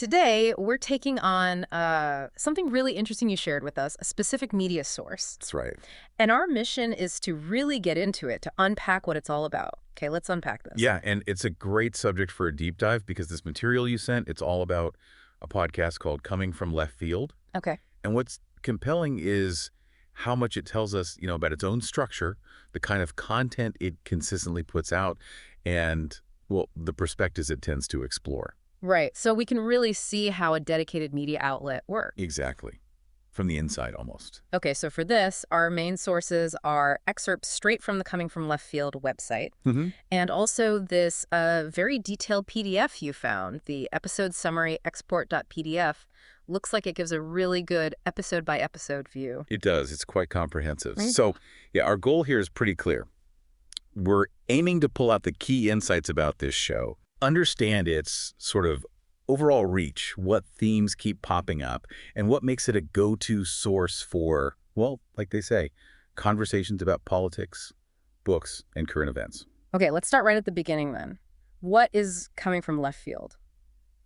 Today, we're taking on something really interesting you shared with us, a specific media source. That's right. And our mission is to really get into it, to unpack what it's all about. Okay, let's unpack this. Yeah, and it's a great subject for a deep dive because this material you sent, it's all about a podcast called Coming from Left Field. Okay. And what's compelling is how much it tells us, about its own structure, the kind of content it consistently puts out, and, well, the perspectives it tends to explore. Right. So we can really see how a dedicated media outlet works. Exactly. From the inside, almost. Okay, so for this, our main sources are excerpts straight from the Coming from Left Field website, and also this very detailed PDF you found, the episode summary export.pdf. Looks like it gives a really good episode-by-episode view. It does. It's quite comprehensive. Right. So, yeah, our goal here is pretty clear. We're aiming to pull out the key insights about this show, understand its sort of overall reach, what themes keep popping up, and what makes it a go-to source for, well, like they say, conversations about politics, books, and current events. Okay, let's start right at the beginning then. What is Coming from Left Field?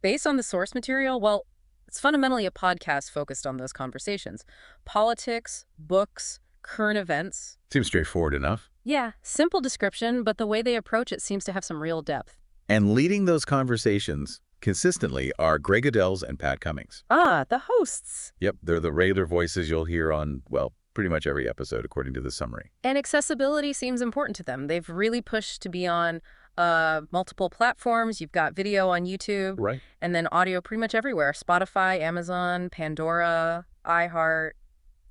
Based on the source material, well, it's fundamentally a podcast focused on those conversations. Politics, books, current events. Seems straightforward enough. Yeah, simple description, but the way they approach it seems to have some real depth. And leading those conversations consistently are Greg Adels and Pat Cummings. Ah, the hosts. Yep, they're the regular voices you'll hear on, well, pretty much every episode, according to the summary. And accessibility seems important to them. They've really pushed to be on multiple platforms. You've got video on YouTube. Right. And then audio pretty much everywhere. Spotify, Amazon, Pandora, iHeart,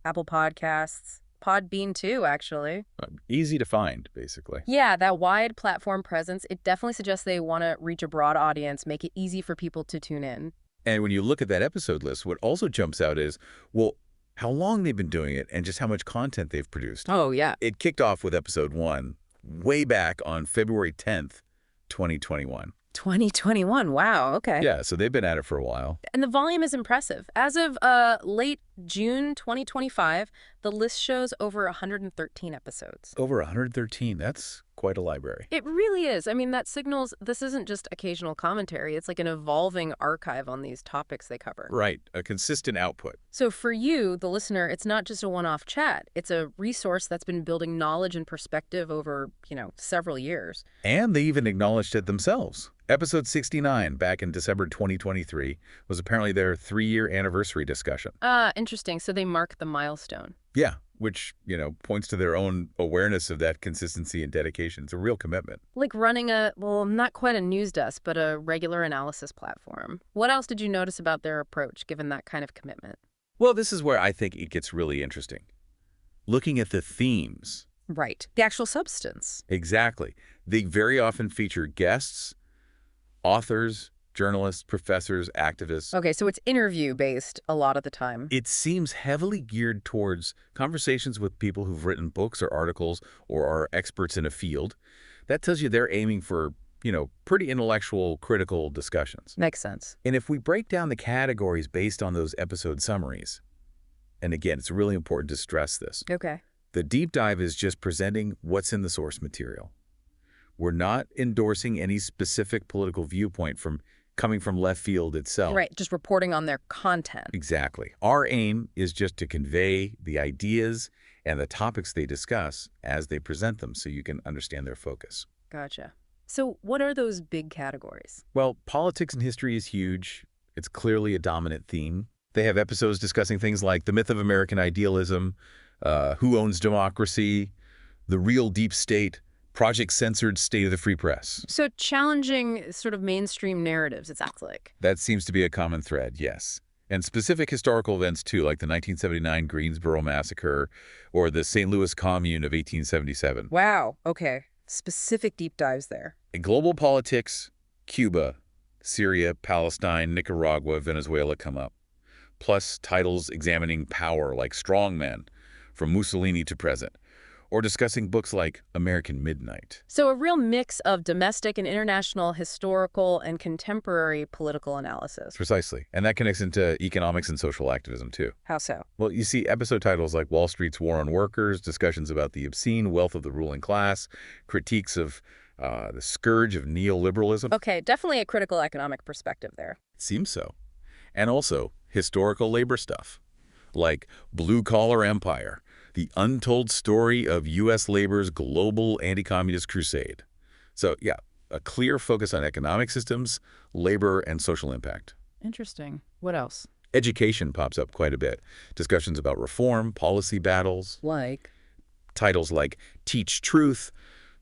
Apple Podcasts, Podbean too, actually. Easy to find, basically. Yeah, that wide platform presence, it definitely suggests they want to reach a broad audience, make it easy for people to tune in. And when you look at that episode list, what also jumps out is, well, how long they've been doing it and just how much content they've produced. Oh, yeah. It kicked off with episode 1 way back on February 10th, 2021. 2021, wow, okay. Yeah, so they've been at it for a while. And the volume is impressive. As of late June 2025, the list shows over 113 episodes. Over 113, that's quite a library. It really is. I mean, that signals this isn't just occasional commentary. It's like an evolving archive on these topics they cover. Right, a consistent output. So for you, the listener, it's not just a one-off chat. It's a resource that's been building knowledge and perspective over, several years. And they even acknowledged it themselves. Episode 69, back in December 2023, was apparently their 3-year anniversary discussion. Interesting. So they mark the milestone. Yeah, which, points to their own awareness of that consistency and dedication. It's a real commitment. Like running not quite a news desk, but a regular analysis platform. What else did you notice about their approach, given that kind of commitment? Well, this is where I think it gets really interesting. Looking at the themes. Right. The actual substance. Exactly. They very often feature guests, authors, journalists, professors, activists. Okay, so it's interview-based a lot of the time. It seems heavily geared towards conversations with people who've written books or articles or are experts in a field. That tells you they're aiming for, pretty intellectual, critical discussions. Makes sense. And if we break down the categories based on those episode summaries, and again, it's really important to stress this. Okay. The deep dive is just presenting what's in the source material. We're not endorsing any specific political viewpoint coming from left field itself. Right, just reporting on their content. Exactly. Our aim is just to convey the ideas and the topics they discuss as they present them so you can understand their focus. Gotcha. So what are those big categories? Well, politics and history is huge. It's clearly a dominant theme. They have episodes discussing things like the myth of American idealism, who owns democracy, the real deep state, Project Censored State of the Free Press. So challenging sort of mainstream narratives, it sounds like. That seems to be a common thread, yes. And specific historical events, too, like the 1979 Greensboro massacre or the St. Louis Commune of 1877. Wow, okay. Specific deep dives there. In global politics, Cuba, Syria, Palestine, Nicaragua, Venezuela come up. Plus titles examining power like Strongmen, from Mussolini to present, or discussing books like American Midnight. So a real mix of domestic and international historical and contemporary political analysis. Precisely. And that connects into economics and social activism, too. How so? Well, you see episode titles like Wall Street's War on Workers, discussions about the obscene wealth of the ruling class, critiques of the scourge of neoliberalism. Okay, definitely a critical economic perspective there. It seems so. And also historical labor stuff, like blue-collar empire, the untold story of U.S. labor's global anti-communist crusade. So yeah, a clear focus on economic systems, labor, and social impact. Interesting. What else? Education pops up quite a bit. Discussions about reform, policy battles. Like? Titles like Teach Truth,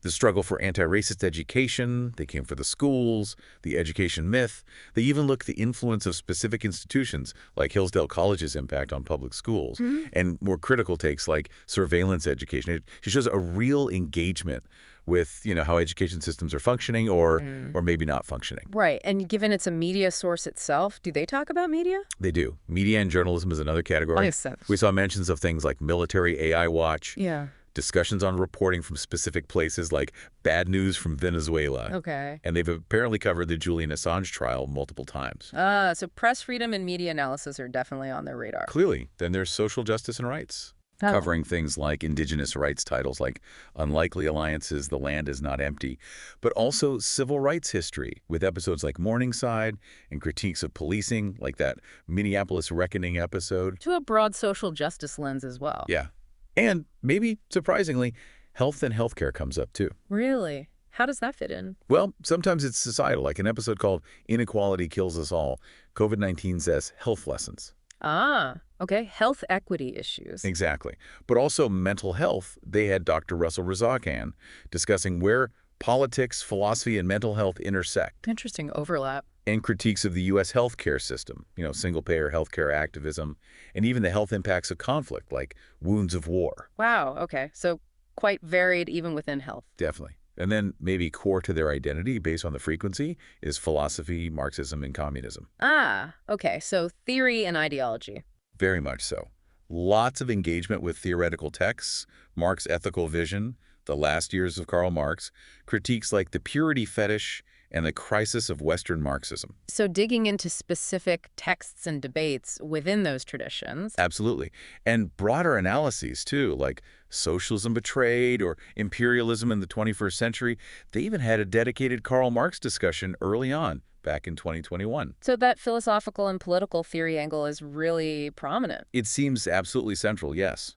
The Struggle for Anti-Racist Education, They Came for the Schools, The Education Myth. They even look at the influence of specific institutions, like Hillsdale College's impact on public schools, and more critical takes like surveillance education. It shows a real engagement with, how education systems are functioning or maybe not functioning. Right. And given it's a media source itself, do they talk about media? They do. Media and journalism is another category. Makes sense. We saw mentions of things like military AI watch. Yeah. Discussions on reporting from specific places like bad news from Venezuela. Okay. And they've apparently covered the Julian Assange trial multiple times. So press freedom and media analysis are definitely on their radar. Clearly. Then there's social justice and rights, covering things like Indigenous rights titles like Unlikely Alliances, The Land is Not Empty, but also civil rights history with episodes like Morningside and critiques of policing, like that Minneapolis Reckoning episode. To a broad social justice lens as well. Yeah. And maybe, surprisingly, health and healthcare comes up too. Really? How does that fit in? Well, sometimes it's societal, like an episode called Inequality Kills Us All. COVID-19 says health lessons. Ah, okay. Health equity issues. Exactly. But also mental health. They had Dr. Russell Razakhan discussing where politics, philosophy, and mental health intersect. Interesting overlap. And critiques of the U.S. healthcare system, single-payer healthcare activism, and even the health impacts of conflict, like wounds of war. Wow, okay. So quite varied even within health. Definitely. And then maybe core to their identity based on the frequency is philosophy, Marxism, and communism. Ah, okay. So theory and ideology. Very much so. Lots of engagement with theoretical texts, Marx's ethical vision, the last years of Karl Marx, critiques like the purity fetish and the crisis of Western Marxism. So digging into specific texts and debates within those traditions. Absolutely. And broader analyses, too, like socialism betrayed or imperialism in the 21st century. They even had a dedicated Karl Marx discussion early on, back in 2021. So that philosophical and political theory angle is really prominent. It seems absolutely central, yes.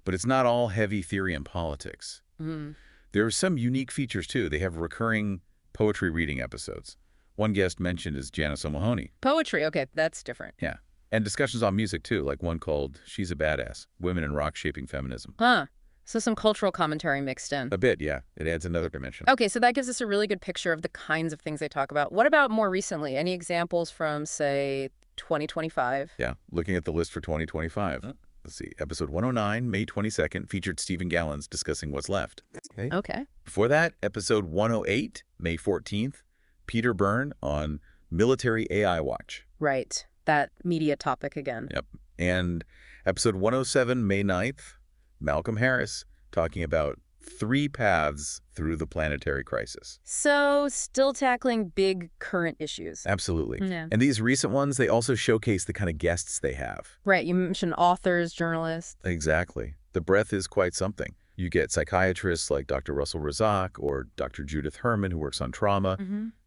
But it's not all heavy theory and politics. There are some unique features, too. They have recurring poetry reading episodes. One guest mentioned is Janice O'Mahony. Poetry, okay, that's different. Yeah. And discussions on music, too, like one called She's a Badass, Women in Rock Shaping Feminism. Huh. So some cultural commentary mixed in. A bit, yeah. It adds another dimension. Okay, so that gives us a really good picture of the kinds of things they talk about. What about more recently? Any examples from, say, 2025? Yeah, looking at the list for 2025. Let's see. Episode 109, May 22nd, featured Stephen Gallons discussing what's left. Okay. Before that, episode 108, May 14th, Peter Byrne on Military AI Watch. Right. That media topic again. Yep. And episode 107, May 9th, Malcolm Harris talking about 3 paths through the planetary crisis. So still tackling big current issues. Absolutely. Yeah. And these recent ones, they also showcase the kind of guests they have. Right. You mentioned authors, journalists. Exactly. The breadth is quite something. You get psychiatrists like Dr. Russell Razak or Dr. Judith Herman, who works on trauma,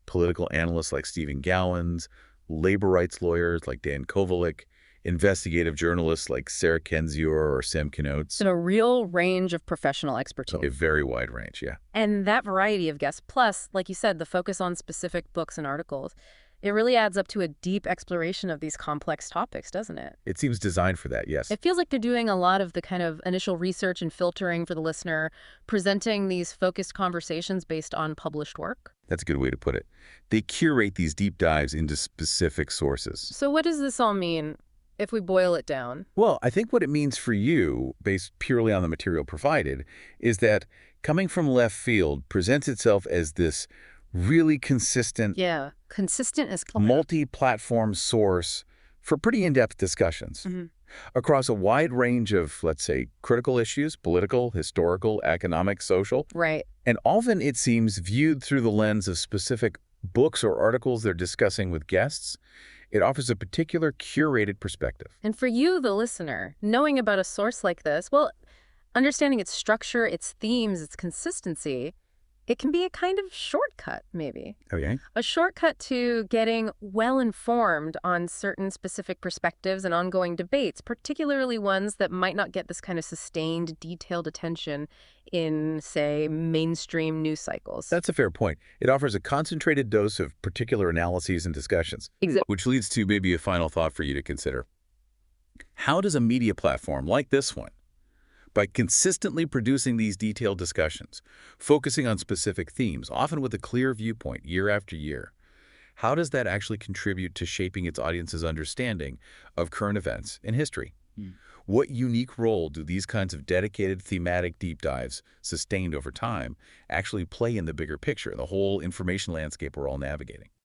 political analysts like Stephen Gowans, labor rights lawyers like Dan Kovalik, investigative journalists like Sarah Kendzior or Sam Knotes. So a real range of professional expertise. A very wide range, yeah. And that variety of guests, plus, like you said, the focus on specific books and articles, it really adds up to a deep exploration of these complex topics, doesn't it? It seems designed for that, yes. It feels like they're doing a lot of the kind of initial research and filtering for the listener, presenting these focused conversations based on published work. That's a good way to put it. They curate these deep dives into specific sources. So what does this all mean if we boil it down? Well, I think what it means for you, based purely on the material provided, is that coming from left field presents itself as this really consistent, consistent as multi-platform source for pretty in-depth discussions across a wide range of, let's say, critical issues, political, historical, economic, social. Right. And often it seems viewed through the lens of specific books or articles they're discussing with guests. It offers a particular curated perspective. And for you, the listener, knowing about a source like this, well, understanding its structure, its themes, its consistency, It can be a kind of shortcut, maybe. Okay. A shortcut to getting well-informed on certain specific perspectives and ongoing debates, particularly ones that might not get this kind of sustained, detailed attention in, say, mainstream news cycles. That's a fair point. It offers a concentrated dose of particular analyses and discussions. Exactly. Which leads to maybe a final thought for you to consider. How does a media platform like this one, by consistently producing these detailed discussions, focusing on specific themes, often with a clear viewpoint year after year, how does that actually contribute to shaping its audience's understanding of current events in history? What unique role do these kinds of dedicated thematic deep dives, sustained over time, actually play in the bigger picture, the whole information landscape we're all navigating?